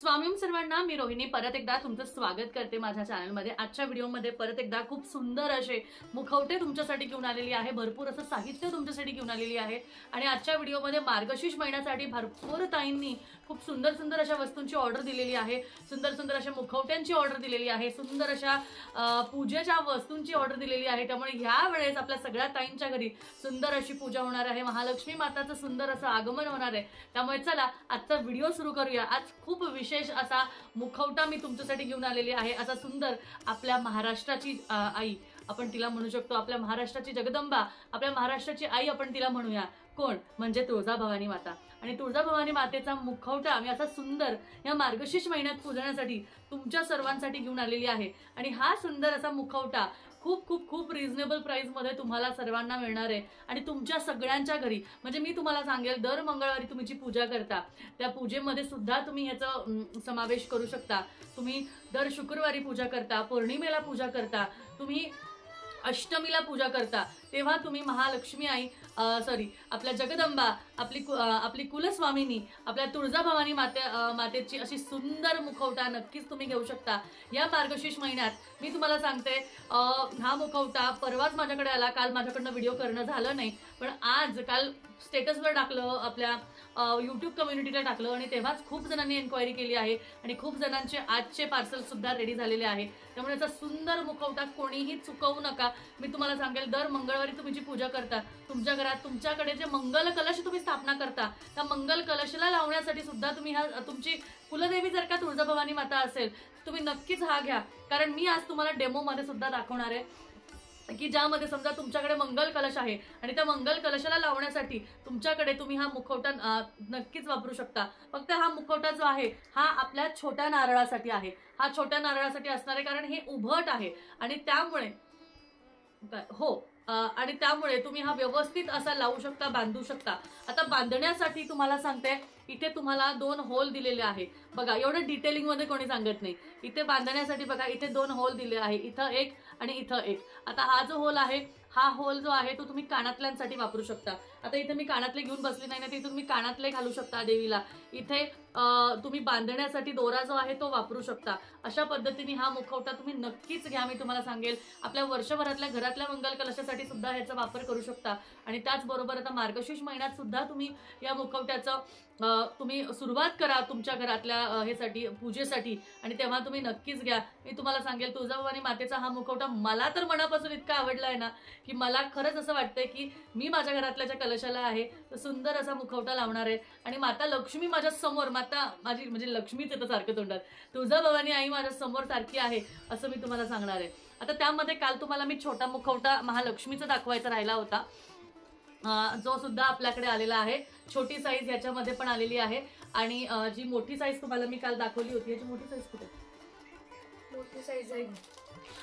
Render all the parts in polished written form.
स्वामी सर्वांना मी रोहिणी परत एकदा तुमचं स्वागत करते माझ्या चॅनलमध्ये। आजच्या व्हिडिओमध्ये परत एकदा खूप सुंदर असे मुखवटे तुमच्यासाठी घेऊन आलेली आहे, भरपूर असं साहित्य तुमच्यासाठी घेऊन आलेली आहे। आणि आजच्या व्हिडिओमध्ये मार्गशीर्ष महिन्यासाठी भरपूर ताईंनी खूप सुंदर सुंदर अशा वस्तूंची ऑर्डर दिलेली आहे, सुंदर सुंदर अशा मुखवट्यांची ऑर्डर दिलेली आहे, सुंदर अशा पूजेच्या वस्तूंची ऑर्डर दिलेली आहे। त्यामुळे ह्या वेळेस आपल्या सगळ्या ताईंच्या घरी सुंदर अशी पूजा होणार आहे, महालक्ष्मी माताचं सुंदर असं आगमन होणार आहे। त्यामुळे चला आजचा व्हिडिओ सुरू करूया। आज खूप विशेष असा मुखवटा मी तुमच्यासाठी घेऊन आलेली आहे। असा सुंदर आपल्या महाराष्ट्राची आई आपण तिला म्हणू शकतो, आपल्या महाराष्ट्राची जगदंबा, आपल्या महाराष्ट्राची आई आपण तिला म्हणूया। कोण म्हणजे तुळजाभवानी माता। आणि तुळजाभवानी मातेचा मुखवटा मी असा सुंदर या मार्गशीर्ष महिन्यात पूजण्यासाठी तुमच्या सर्वांसाठी घेऊन आलेली आहे। आणि हा सुंदर असा मुखवटा खूप खूप खूप रिझनेबल प्राइस मध्ये तुम्हाला सर्वांना मिळणार आहे। आणि तुमच्या सगळ्यांच्या घरी म्हणजे मी तुम्हाला सांगेल, दर मंगळवारी तुम्ही जी पूजा करता त्या पूजेमध्ये सुद्धा तुम्ही ह्याचा समावेश करू शकता। तुम्ही दर शुक्रवारी पूजा करता, पौर्णिमेला पूजा करता, तुम्ही अष्टमीला पूजा करता, तेव्हा तुम्ही महालक्ष्मी आई आपल्या जगदंबा, आपली कुलस्वामिनी, आपल्या तुळजाभवानी मातेची अशी सुंदर मुखवटा नक्कीच तुम्ही घेऊ शकता या मार्गशीर्ष महिन्यात। मी तुम्हाला सांगते, हा मुखवटा परवाच माझ्याकडे आला, काल माझ्याकडनं व्हिडिओ करणं झालं नाही, पण काल स्टेटसवर टाकलं, आपल्या यूट्यूब कम्युनिटीला टाकलं आणि तेव्हाच खूप जणांनी एन्क्वायरी केली आहे आणि खूप जणांचे आजचे पार्सल सुद्धा रेडी झालेले आहे। त्यामुळे याचा सुंदर मुखवटा कोणीही चुकवू नका। मी तुम्हाला सांगेल, दर मंगळवारी तुम्ही जी पूजा करता तुमच्या घरात, तुमच्याकडे जे मंगल कलश तुम्ही स्थापना करता त्या मंगल कलशला लावण्यासाठी सुद्धा तुम्ही तुमची कुलदेवी जर का तुळजाभवानी माता असेल तुम्ही नक्कीच हा घ्या। कारण मी आज तुम्हाला डेमो मध्ये सुद्धा दाखवणार आहे की ज्यामध्ये समजा तुमच्याकडे मंगल कलश आहे आणि त्या मंगल कलशाला लावण्यासाठी तुमच्याकडे तुम्ही हा मुखवटा नक्कीच वापरू शकता। फक्त हा मुखवटा जो आहे हा आपल्या छोट्या नारळासाठी आहे, हा छोट्या नारळासाठी असणार आहे, कारण हे उभट आहे आणि त्यामुळे आणि त्यामुळे तुम्ही हा व्यवस्थित असा लावू शकता, बांधू शकता। आता बांधण्यासाठी तुम्हाला सांगते, इथे तुम्हाला 2 होल दिलेले आहे बघा, एवढं डिटेलिंग मध्ये कोणी सांगत नाही। इथे बांधण्यासाठी बघा, इथे 2 होल दिले आहे, इथं एक आणि इथं एक। आता हा जो होल आहे, हा होल जो आहे तो तुम्ही कानातल्यांसाठी वापरू शकता। आता इथे मी कानातले घेऊन बसली नाही ना, तिथून मी कानातले घालू शकता देवीला। इथे तुम्ही बांधण्यासाठी दोरा जो आहे तो वापरू शकता। अशा पद्धतीने हा मुखवटा तुम्ही नक्कीच घ्या। मी तुम्हाला सांगेल, आपल्या वर्षभरातल्या घरातल्या मंगल कलशासाठी सुद्धा ह्याचा वापर करू शकता। आणि त्याचबरोबर आता मार्गशीर्ष महिन्यात सुद्धा तुम्ही या मुखवट्याचं तुम्ही सुरुवात करा तुमच्या घरातल्या हेसाठी, पूजेसाठी, आणि तेव्हा तुम्ही नक्कीच घ्या। मी तुम्हाला सांगेल, तुळजाभवानी मातेचा हा मुखवटा मला तर मनापासून इतका आवडला आहे ना की मला खरंच असं वाटतंय की मी माझ्या घरातल्या ज्या कलशाला आहे तर सुंदर असा मुखवटा लावणार आहे। आणि माता लक्ष्मी माझ्या समोर, माता माझी म्हणजे लक्ष्मीच येतं सारखं तोंडात, तुळजाभवानी आई माझ्या समोर सारखी आहे असं मी तुम्हाला सांगणार आहे। आता त्यामध्ये काल तुम्हाला मी छोटा मुखवटा महालक्ष्मीचा दाखवायचा राहिला होता, जो सुद्धा आपल्याकडे आलेला आहे। छोटी साईज याच्यामध्ये पण आलेली आहे आणि जी मोठी साईज तुम्हाला मी काल दाखवली होती, याची मोठी साईज कुठे? मोठी साईज आहे,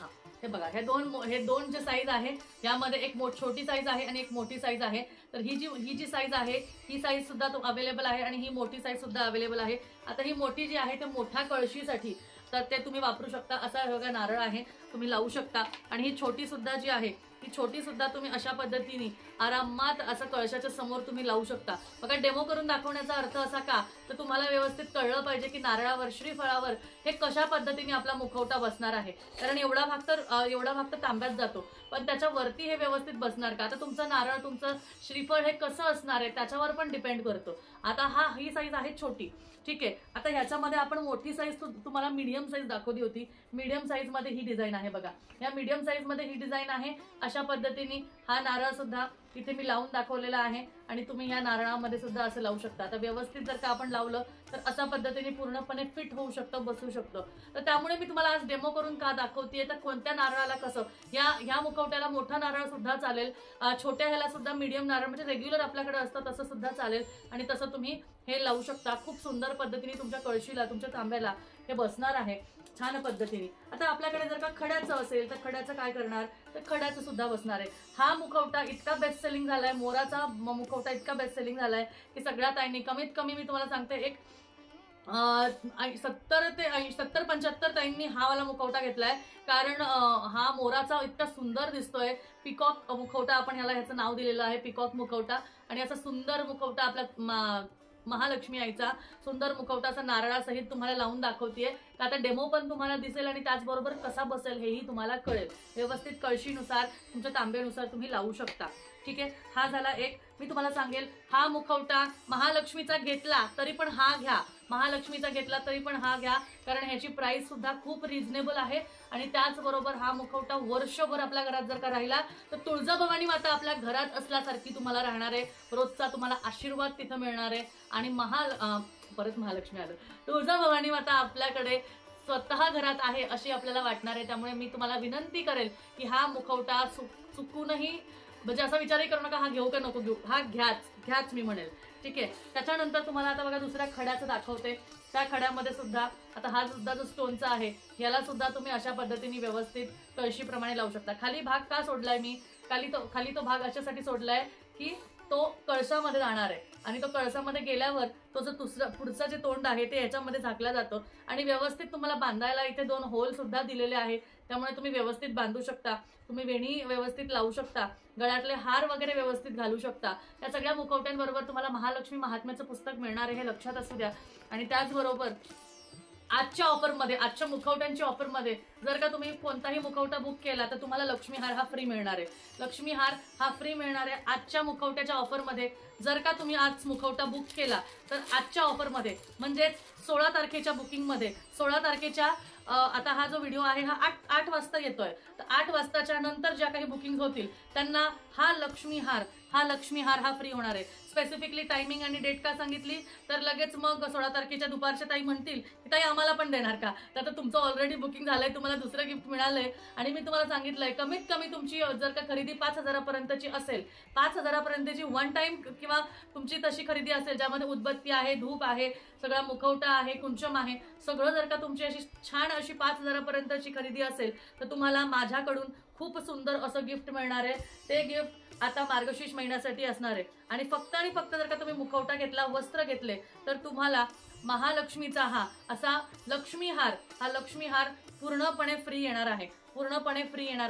हा हे बघा, हे दोन जे साईज आहे यामध्ये एक छोटी साईज आहे आणि एक मोठी साईज आहे। तर ही जी साईज आहे ही साईज सुद्धा अवेलेबल आहे आणि ही मोठी साईज सुद्धा अवेलेबल आहे। आता ही मोठी जी आहे ते मोठ्या कळशीसाठी तर ते तुम्ही वापरू शकता। असा बघा नारळ आहे, तुम्ही लावू शकता। आणि ही छोटी सुद्धा जी आहे ही छोटी सुद्धा तुम्ही अशा पद्धतीने आरामात असं कळशाच्या समोर तुम्ही लावू शकता। बघा, डेमो करून दाखवण्याचा अर्थ असा का, तर तुम्हाला व्यवस्थित कळलं पाहिजे की नारळावर, श्रीफळावर हे कशा पद्धतीने आपला मुखवटा बसणार आहे। कारण एवढा भाग तर तांब्यात जातो, पण त्याच्यावरती हे व्यवस्थित बसणार का, आता तुमचं नारळ, तुमचं श्रीफळ हे कसं असणार आहे त्याच्यावर पण डिपेंड करतो। आता ही साईज आहे छोटी, ठीक आहे। आता ह्याच्यामध्ये आपण मोठी साईज तुम्हाला मीडियम साईज दाखवली होती, मीडियम साईज मध्ये ही डिझाईन आहे बघा, या मीडियम साईज मध्ये ही डिझाईन आहे। अशा पद्धतीने हा नारळ सुद्धा इथे मी लावून दाखवलेला आहे आणि तुम्ही या नारळामध्ये सुद्धा असं लावू शकता। आता व्यवस्थित जर का आपण लावलं तर अशा पद्धतीने पूर्णपणे फिट होऊ शकतं, बसू शकतं। तर त्यामुळे मी तुम्हाला आज डेमो करून का दाखवतेय, तर कोणत्या नारळाला कसं, ह्या मुखवट्याला मोठा नारळ सुद्धा चालेल, छोट्या ह्याला सुद्धा मीडियम नारळ म्हणजे रेग्युलर आपल्याकडे असतं तसं सुद्धा चालेल आणि तसं तुम्ही हे लावू शकता। खूप सुंदर पद्धतीने तुमच्या कळशीला, तुमच्या तांब्याला हे बसणार आहे छान पद्धतीने। आता आपल्याकडे जर का खड्याचं असेल तर खड्याचं काय करणार, तर खड्याचं सुद्धा बसणार आहे। हा मुखवटा इतका बेस्ट सेलिंग झालाय, मोराचा मुखवटा इतका बेस्ट सेलिंग झालाय की सगळ्या ताईंनी, कमीत कमी मी तुम्हाला सांगते एक 70 ते 75 ताईंनी हा वाला मुखवटा घेतलाय। कारण हा मोराचा इतका सुंदर दिसतोय, पिकॉक मुखवटा आपण ह्याचं नाव दिलेलं आहे, पिकॉक मुखवटा। आणि असा सुंदर मुखवटा आपल्या महालक्ष्मी आईचा सुंदर मुखवटाचा नारळासहित तुम्हाला लावून दाखवतेय. आता डेमो पण तुम्हाला दिसेल आणि त्याचबरोबर कसा बसेल हेही तुम्हाला कळेल. व्यवस्थित कळशीनुसार तुमच्या तांब्यानुसार तुम्ही लावू शकता. ठीक आहे, हा झाला एक. मी तुम्हाला सांगेल, हा मुखवटा महालक्ष्मीचा घेतला तरी पण हा घ्या, महालक्ष्मीचा घेतला तरी पण हा घ्या, कारण ह्याची प्राइस सुद्धा खूप रिझनेबल आहे. आणि त्याचबरोबर हा मुखवटा वर्षभर आपल्या घरात जर का राहिला तर तुळजाभवानी माता आपल्या घरात असल्यासारखी तुम्हाला राहणार आहे. रोजचा तुम्हाला आशीर्वाद तिथं मिळणार आहे. आणि परत महालक्ष्मी आलं, तुळजाभवानी माता आपल्याकडे स्वतः घरात आहे अशी आपल्याला वाटणार आहे. त्यामुळे मी तुम्हाला विनंती करेल की हा मुखवटा चुकूनही म्हणजे असा विचारही करू नका हा घेऊ का नको घेऊ, हा घ्याच मी म्हणेल. ठीक आहे, त्याच्यानंतर तुम्हाला आता बघा दुसऱ्या खड्याचं दाखवते. त्या खड्यामध्ये सुद्धा आता हा सुद्धा जो स्टोनचा आहे याला सुद्धा तुम्ही अशा पद्धतीने व्यवस्थित कळशीप्रमाणे लावू शकता. खाली भाग का सोडलाय मी, खाली तो भाग अशासाठी सोडलाय की तो कळसामध्ये जाणार आहे आणि तो कळसामध्ये गेल्यावर तो जो पुढचा जे तोंड आहे ते याच्यामध्ये झाकला जातो. आणि व्यवस्थित तुम्हाला बांधायला इथे 2 होल सुद्धा दिलेले आहे. त्यामुळे तुम्ही व्यवस्थित बांधू शकता. तुम्ही वेणी व्यवस्थित लावू शकता, गळ्यातले हार वगैरे व्यवस्थित घालू शकता. या सगळ्या मुखवट्यांबरोबर तुम्हाला महालक्ष्मी महात्म्याचं पुस्तक मिळणार आहे हे लक्षात असू द्या. आणि त्याचबरोबर आजच्या ऑफरमध्ये, आजच्या मुखवट्यांच्या ऑफरमध्ये जर का तुम्ही कोणताही मुखवटा बुक केला तर तुम्हाला लक्ष्मीहार हा फ्री मिळणार आहे. लक्ष्मीहार हा फ्री मिळणार आहे आजच्या मुखवट्याच्या ऑफरमध्ये. जर का तुम्ही आज मुखवटा बुक केला तर आजच्या ऑफरमध्ये म्हणजेच 16 तारखेच्या बुकिंगमध्ये, 16 तारखेच्या आता हा जो व्हिडिओ आहे हा 8 वाजता येतोय, तर 8 वाजताच्या नंतर ज्या काही बुकिंग होतील त्यांना हा लक्ष्मीहार हा फ्री होणार आहे. स्पेसिफिकली टायमिंग आणि डेट का सांगितली तर लगेच मग 16 तारखेच्या दुपारच्या ताई म्हणतील की ताई आम्हाला पण देणार का, तर तुमचं ऑलरेडी बुकिंग झालंय, तुम्हाला दुसरं गिफ्ट मिळालंय. आणि मी तुम्हाला सांगितलंय कमीत कमी तुमची जर का खरेदी 5,000 पर्यंतची असेल, 5,000 पर्यंतची वन टाइम किंवा तुमची तशी खरेदी असेल ज्यामध्ये उदबत्ती आहे, धूप आहे, सगळा मुखवटा आहे, कुंचम आहे, सगळं जर का तुमची अशी छान अशी 5,000 पर्यंतची खरेदी असेल तर तुम्हाला माझ्याकडून खूप सुंदर असं गिफ्ट मिळणार आहे. ते गिफ्ट आता मार्गशीर्ष महिन्यासाठी असणार आहे. आणि फक्त जर का तुम्ही मुखवटा घेतला, वस्त्र घेतले तर तुम्हाला महालक्ष्मीचा हा असा लक्ष्मीहार पूर्णपणे फ्री येणार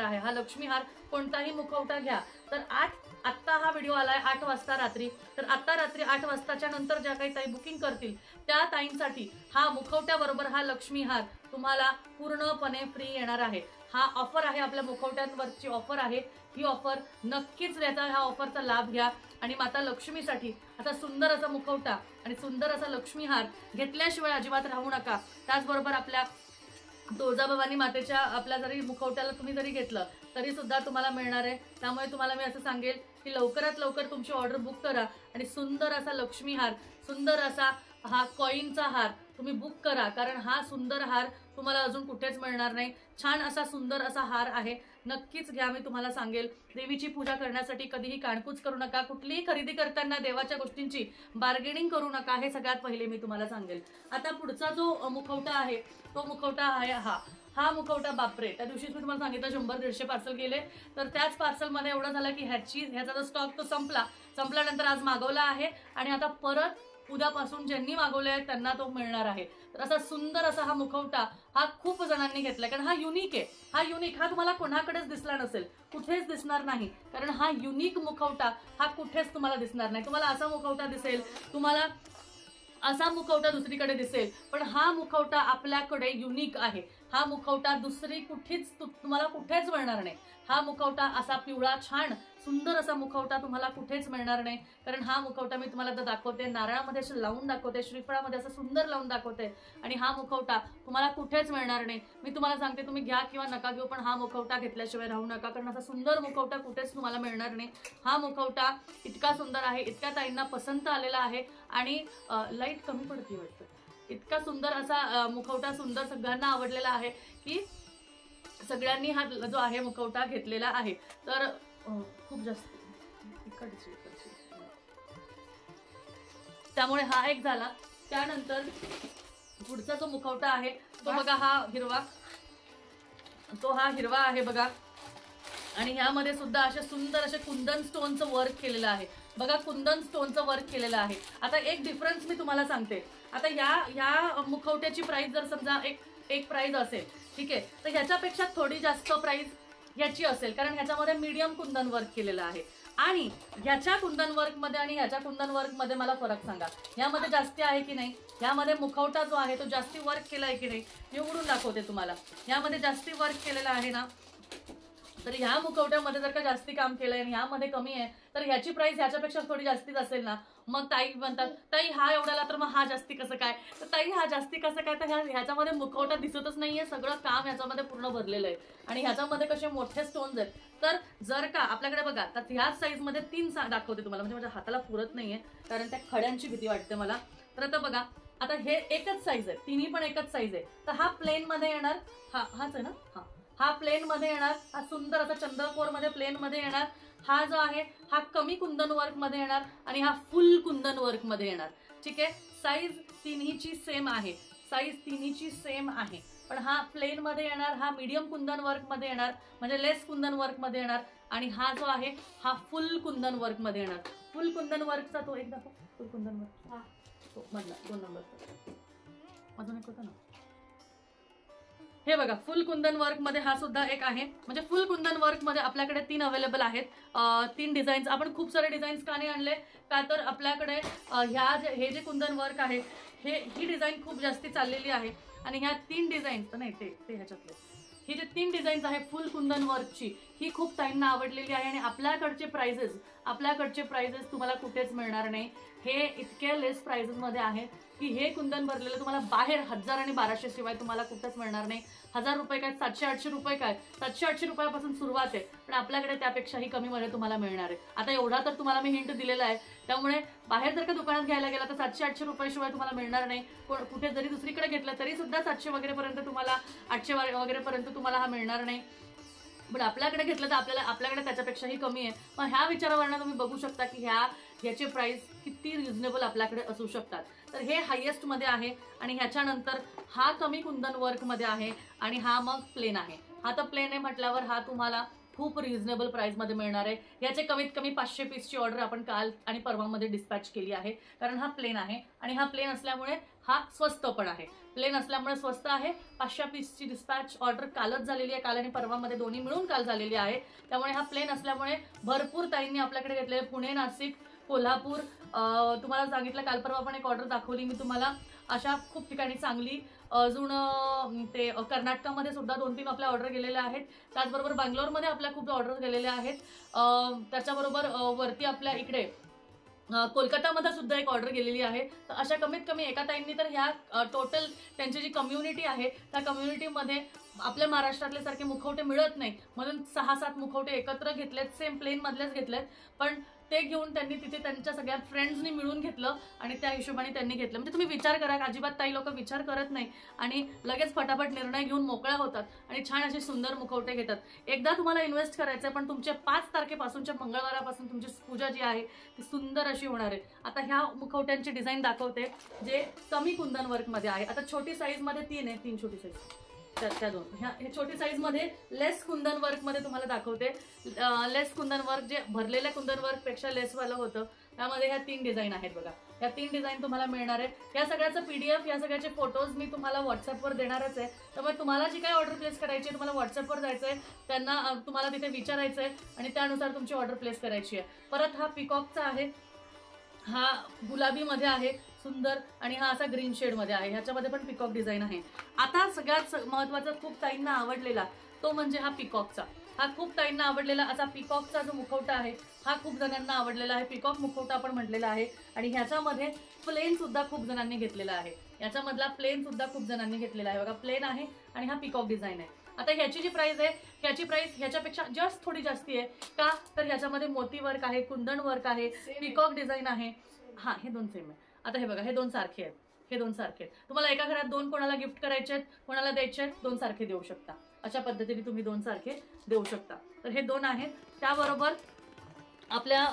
आहे. हा लक्ष्मीहार कोणताही मुखवटा घ्या तर आत्ता हा व्हिडिओ आलाय 8 वाजता रात्री, तर आत्ता रात्री 8 वाजताच्या नंतर ज्या काही ताई बुकिंग करतील त्या ताईंसाठी हा मुखवट्याबरोबर हा लक्ष्मीहार तुम्हाला पूर्णपणे फ्री येणार आहे. हा ऑफर आहे, आपल्या मुखवट्यांवरची ऑफर आहे. ही ऑफर नक्कीच ह्या ऑफरचा लाभ घ्या. आणि माता लक्ष्मीसाठी आता सुंदर असा मुखवटा आणि सुंदर असा लक्ष्मीहार घेतल्याशिवाय अजिबात राहू नका. त्याचबरोबर आपल्या तुळजाभवानी मातेच्या आपल्या जरी मुखवट्याला तुम्ही जरी घेतलं तरी सुद्धा तुम्हाला मिळणार आहे. त्यामुळे तुम्हाला मी असं सांगेल की लवकरात लवकर तुमची ऑर्डर बुक करा आणि सुंदर असा लक्ष्मीहार, सुंदर असा हा कॉईनचा हार तुम्ही बुक करा, कारण हा सुंदर हार तुम्हाला अजून कुठेच मिळणार नाही. छान असा सुंदर असा हार आहे, नक्कीच घ्या. मी तुम्हाला सांगेल देवीची पूजा करण्यासाठी कधीही काणकूच करू नका. कुठलीही खरेदी करताना देवाच्या गोष्टींची बार्गेनिंग करू नका, हे सगळ्यात पहिले मी तुम्हाला सांगेल. आता पुढचा जो मुखवटा आहे तो मुखवटा आहे हा मुखवटा. बापरे, त्या दिवशीच मी तुम्हाला सांगितलं 100-150 पार्सल गेले, तर त्याच पार्सलमध्ये एवढं झालं की ह्याचा जो स्टॉक तो संपल्यानंतर आज मागवला आहे आणि आता परत उद्यापासून ज्यांनी मागवले आहेत त्यांना तो मिळणार आहे. तर असा सुंदर असा हा मुखवटा हा खूप जणांनी घेतलाय, कारण हा युनिक आहे. हा तुम्हाला कोणाकडेच दिसला नसेल, कुठेच दिसणार नाही, कारण हा युनिक मुखवटा हा कुठेच तुम्हाला दिसणार नाही. तुम्हाला असा मुखवटा दिसेल, तुम्हाला असा मुखवटा दुसरीकडे दिसेल, पण हा मुखवटा आपल्याकडे युनिक आहे. हा मुखवटा दुसरी तुम्हाला कुठेच मिळणार नाही. हा मुखवटा असा पिवळा छान सुंदर असा मुखवटा तुम्हाला कुठेच मिळणार नाही, कारण हा मुखवटा मी तुम्हाला दाखवते, नारळामध्ये असं लावून दाखवते, श्रीफळामध्ये असं सुंदर लावून दाखवते. आणि हा मुखवटा तुम्हाला कुठेच मिळणार नाही. मी तुम्हाला सांगते तुम्ही घ्या किंवा नका घेऊ, पण हा मुखवटा घेतल्याशिवाय राहू नका, कारण असा सुंदर मुखवटा कुठेच तुम्हाला मिळणार नाही. हा मुखवटा इतका सुंदर आहे, इतक्या ताईंना पसंत आलेला आहे आणि लाईट कमी पडते वाटतं. इतका सुंदर असा मुखवटा सुंदर सगळ्यांना आवडलेला आहे की सगळ्यांनी हा जो आहे मुखवटा घेतलेला आहे. तर खूप जास्त त्यामुळे हा एक झाला. त्यानंतर पुढचा जो मुखवटा आहे तो बघा हा हिरवा आहे बघा. आणि ह्यामध्ये सुद्धा असे सुंदर असे कुंदन स्टोनचं वर्क केलेलं आहे बघा, कुंदन स्टोनचं वर्क केलेलं आहे. आता एक डिफरन्स मी तुम्हाला सांगते. आता ह्या मुखवट्याची प्राइस जर समजा एक प्राइस असेल, ठीक आहे, तर ह्याच्यापेक्षा थोडी जास्त प्राइस ह्याची असेल, कारण ह्याच्यामध्ये मीडियम कुंदन वर्क केलेलं आहे. आणि ह्याच्या कुंदन वर्क मध्ये आणि ह्याच्या कुंदन वर्क मध्ये मला फरक सांगा, यामध्ये जास्ती आहे की नाही? यामध्ये मुखवटा जो आहे तो जास्ती वर्क केला आहे की नाही? मी उघडून दाखवते तुम्हाला. यामध्ये जास्ती वर्क केलेला आहे ना, तर ह्या मुखवट्यामध्ये जर का जास्ती काम केलंय आणि ह्यामध्ये कमी आहे तर ह्याची प्राइस ह्याच्यापेक्षा थोडी जास्तीच असेल ना. मग ताई म्हणतात ताई हा एवढ्याला तर मग हा जास्ती कसं काय? तर ताई हा जास्ती कसं काय, तर ह्याच्यामध्ये मुखवटा दिसतच नाहीये, सगळं काम ह्याच्यामध्ये पूर्ण भरलेलं आहे. आणि ह्याच्यामध्ये कसे मोठे स्टोन्स आहेत. तर जर का आपल्याकडे बघा, तर ह्याच साईज मध्ये 3 दाखवते तुम्हाला, म्हणजे माझ्या हाताला पुरत नाहीये कारण त्या खड्यांची भीती वाटते मला. तर आता बघा, आता हे एकच साईज आहे, तिन्ही पण एकच साईज आहे. तर हा प्लेन मध्ये येणार, हाच आहे ना, हा प्लेन मध्ये येणार, हा सुंदर असा चंद्रकोर मध्ये प्लेन मध्ये येणार. हा जो आहे हा कमी कुंदन वर्क मध्ये येणार आणि हा फुल कुंदन वर्क मध्ये येणार. ठीक आहे, साईज तिन्हीची सेम आहे, साईज तिन्हीची सेम आहे. पण हा प्लेन मध्ये येणार, हा मीडियम कुंदन वर्क मध्ये येणार, म्हणजे लेस कुंदन वर्क मध्ये येणार. आणि हा जो आहे हा फुल कुंदन वर्क मध्ये येणार. फुल कुंदन वर्कचा तो एक दाखव, फुल कुंदन वर्क, हा तो मधला 2 नंबर, अजून एक होता ना, हे बघा फुल कुंदन वर्क मध्ये हा सुद्धा एक आहे. म्हणजे फुल कुंदन वर्क मध्ये आपल्याकडे 3 अवेलेबल आहेत, 3 डिझाईन्स. आपण खूप सारे डिझाईन्स का नाही आणले, का तर आपल्याकडे हे जे कुंदन वर्क आहे ही डिझाईन खूप जास्ती चाललेली आहे. आणि ह्या 3 डिझाईन्स नाही, ते ह्याच्यातले ही जे 3 डिझाईन्स आहे फुल कुंदन वर्कची, ही खूप ताईंना आवडलेली आहे. आणि आपल्याकडचे प्राइजेस तुम्हाला कुठेच मिळणार नाही. हे इतके लेस प्राइजेस मध्ये आहे की हे कुंदन भरलेलं तुम्हाला बाहेर 1000 आणि 1200 शिवाय तुम्हाला कुठेच मिळणार नाही. 1000 रुपये काय, 700-800 रुपये काय, 700-800 रुपयापासून सुरुवात आहे. पण आपल्याकडे त्यापेक्षाही कमी मध्ये तुम्हाला मिळणार आहे. आता एवढा तर तुम्हाला मी हिंट दिलेला आहे, त्यामुळे बाहेर जर का दुकानात घ्यायला गेला तर 700-800 रुपयाशिवाय तुम्हाला मिळणार नाही. कुठे जरी दुसरीकडे घेतलं तरी सुद्धा 700 वगैरे पर्यंत तुम्हाला, 800 वगैरे पर्यंत तुम्हाला हा मिळणार नाही. पण आपल्याकडे घेतलं तर आपल्याकडे त्याच्यापेक्षाही कमी आहे. मग ह्या विचारावरनं तुम्ही बघू शकता की ह्याचे प्राइस किती रिझनेबल आपल्याकडे असू शकतात. तर हे हायेस्ट मध्ये आहे आणि ह्याच्यानंतर हा कमी कुंदन वर्क मध्ये आहे आणि हा मग प्लेन आहे. हा तर प्लेन आहे म्हटल्यावर हा तुम्हाला खूप रिझनेबल प्राइस मध्ये मिळणार आहे. याचे कमीत कमी 500 पीसची ऑर्डर आपण काल आणि परवामध्ये डिस्पॅच केली आहे, कारण हा प्लेन आहे. आणि हा प्लेन असल्यामुळे हा स्वस्त पण आहे. प्लेन असल्यामुळे स्वस्त आहे. 500 पीसची डिस्पॅच ऑर्डर कालच झालेली आहे, काल आणि परवामध्ये दोन्ही मिळून काल झालेली आहे. त्यामुळे हा प्लेन असल्यामुळे भरपूर ताईंनी आपल्याकडे घेतलेले. पुणे, नाशिक, कोल्हापूर, तुम्हाला सांगितलं काल परवा पण एक ऑर्डर दाखवली मी तुम्हाला. अशा खूप ठिकाणी, सांगली, अजून ते कर्नाटकामध्ये सुद्धा 2-3 आपल्या ऑर्डर गेलेल्या आहेत. त्याचबरोबर बंगलोरमध्ये आपल्या खूप ऑर्डर गेलेल्या आहेत. त्याच्याबरोबर वरती आपल्या इकडे कोलकातामध्ये सुद्धा एक ऑर्डर गेलेली आहे. तर अशा कमीत कमी एका ताईंनी तर ह्या टोटल त्यांची जी कम्युनिटी आहे त्या कम्युनिटीमध्ये आपल्या महाराष्ट्रातले सारखे मुखवटे मिळत नाही, म्हणून 6-7 मुखवटे एकत्र घेतलेत, सेम प्लेन मधलेच घेतलेत. पण ते घेऊन त्यांनी तिथे त्यांच्या सगळ्या फ्रेंड्सनी मिळून घेतलं आणि त्या हिशोबाने त्यांनी घेतलं. म्हणजे तुम्ही विचार करा, अजिबात ताई लोक विचार करत नाही आणि लगेच फटाफट निर्णय घेऊन मोकळ्या होतात आणि छान असे सुंदर मुखवटे घेतात. एकदा तुम्हाला इन्व्हेस्ट करायचं आहे, पण तुमच्या 5 तारखेपासूनच्या मंगळवारापासून तुमची पूजा जी आहे ती सुंदर अशी होणार आहे. आता ह्या मुखवट्यांची डिझाईन दाखवते जे कमी कुंदन वर्क मध्ये आहे. आता छोटी साईज मध्ये 3 आहे, 3 छोटी साईज, त्या 2. हे छोटी साईज मध्ये लेस कुंदन वर्क मध्ये तुम्हाला दाखवते. लेस कुंदन वर्क जे भरलेल्या कुंदन वर्क पेक्षा लेस वाला होतं, त्यामध्ये ह्या 3 डिझाईन आहेत बघा. ह्या 3 डिझाईन तुम्हाला मिळणार आहे. या सगळ्याचं PDF, या सगळ्याचे फोटोज मी तुम्हाला व्हॉट्सअपवर देणारच आहे. त्यामुळे तुम्हाला जी काही ऑर्डर प्लेस करायची आहे तुम्हाला व्हॉट्सअपवर जायचं आहे, त्यांना तुम्हाला तिथे विचारायचं आहे आणि त्यानुसार तुमची ऑर्डर प्लेस करायची आहे. परत हा पिकॉकचा आहे, हा गुलाबी मध्ये आहे सुंदर, आणि हा असा ग्रीन शेड मध्ये आहे. ह्याच्यामध्ये पण पिकॉक डिझाईन आहे. आता सगळ्यात महत्वाचा, खूप ताईंना आवडलेला तो म्हणजे हा पिकॉकचा. हा खूप ताईंना आवडलेला असा पिकॉकचा जो मुखवटा आहे हा खूप जणांना आवडलेला आहे. पिकॉक मुखवटा आपण म्हटलेला आहे. आणि ह्याच्यामध्ये प्लेन सुद्धा खूप जणांनी घेतलेला आहे. याच्यामधला प्लेन सुद्धा खूप जणांनी घेतलेला आहे बघा. प्लेन आहे आणि हा पिकॉक डिझाईन आहे. आता ह्याची जी प्राइस आहे, ह्याची प्राइस ह्याच्यापेक्षा जस्ट थोडी जास्ती आहे. का तर ह्याच्यामध्ये मोती वर्क आहे, कुंदन वर्क आहे, पिकॉक डिझाईन आहे. हा, हे 2 सेम आहे. आता हे बघा, हे 2 सारखे आहेत, हे 2 सारखे आहेत. तुम्हाला एका घरात 2 कोणाला गिफ्ट करायचे आहेत, कोणाला द्यायचे आहेत, 2 सारखे देऊ शकता. अशा पद्धतीने तुम्ही 2 सारखे देऊ शकता. तर हे 2 आहेत. त्याबरोबर आपल्या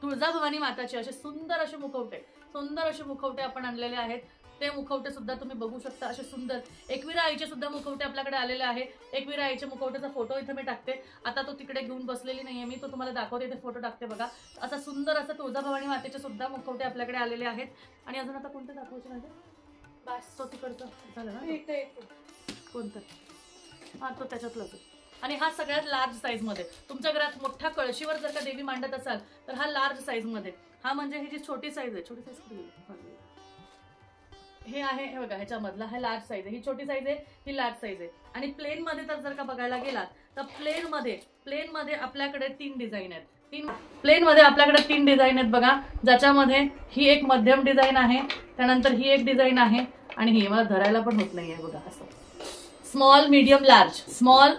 तुळजाभवानी माताचे असे सुंदर असे मुखवटे आपण आणलेले आहेत. ते मुखवटे सुद्धा तुम्ही बघू शकता. असे सुंदर एकविरा आईचे सुद्धा मुखवटे आपल्याकडे आलेले आहे. एकविरा आईच्या मुखवट्याचा फोटो इथे मी टाकते. आता तो तिकडे घेऊन बसलेली नाहीये मी, तो तुम्हाला दाखवते. इथे फोटो टाकते बघा. असा सुंदर असा तुळजाभवानी मातेचे सुद्धा मुखवटे आपल्याकडे आलेले आहेत. आणि अजून आता कोणते दाखवायचे माझे? बस तो तिकडचं झालं ना. कोणतं? हा, तो त्याच्यातलाच. आणि हा सगळ्यात लार्ज साईज मध्ये. तुमच्या घरात मोठ्या कळशीवर जर का देवी मांडत असाल तर हा लार्ज साईज मध्ये. हा म्हणजे ही जी छोटी साईज आहे, छोटी साईज हे आहे, हे बघा ह्याच्यामधला हा लार्ज साईज आहे, ही छोटी साईज आहे, ही लार्ज साईज आहे. आणि प्लेन मध्ये तर जर का बघायला गेलात तर प्लेन मध्ये आपल्याकडे 3 डिझाईन आहेत. प्लेन मध्ये आपल्याकडे 3 डिझाईन आहेत बघा, ज्याच्यामध्ये ही एक मध्यम डिझाईन आहे, त्यानंतर ही एक डिझाईन आहे आणि ही मला धरायला पण होत नाहीये बघा. असं स्मॉल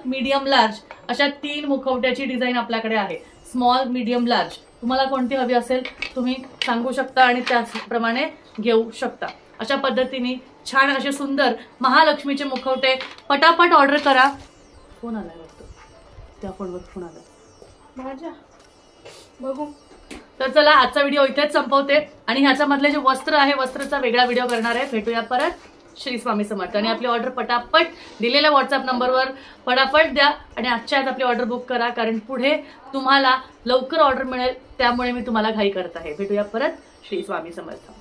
मीडियम लार्ज अशा 3 मुखवट्याची डिझाईन आपल्याकडे आहे. स्मॉल मीडियम लार्ज तुम्हाला कोणती हवी असेल तुम्ही सांगू शकता आणि त्याप्रमाणे घेऊ शकता. अशा पद्धतीने छान असे सुंदर महालक्ष्मीचे मुखवटे पटापट ऑर्डर करा. फोन आलाय वाटतं, त्या फोनवर फोन आला माझ्या, बघू. तर चला आजचा व्हिडिओ इथेच संपवते आणि ह्याच्यामधले जे वस्त्र आहे वस्त्रचा वेगळा व्हिडिओ करणार आहे. भेटूया परत. श्री स्वामी समर्थ. आणि आपली ऑर्डर पटापट दिलेल्या व्हॉट्सअप नंबरवर पटापट द्या आणि आजच्या आज आपली ऑर्डर बुक करा, कारण पुढे तुम्हाला लवकर ऑर्डर मिळेल, त्यामुळे मी तुम्हाला घाई करत आहे. भेटूया परत. श्री स्वामी समर्थ.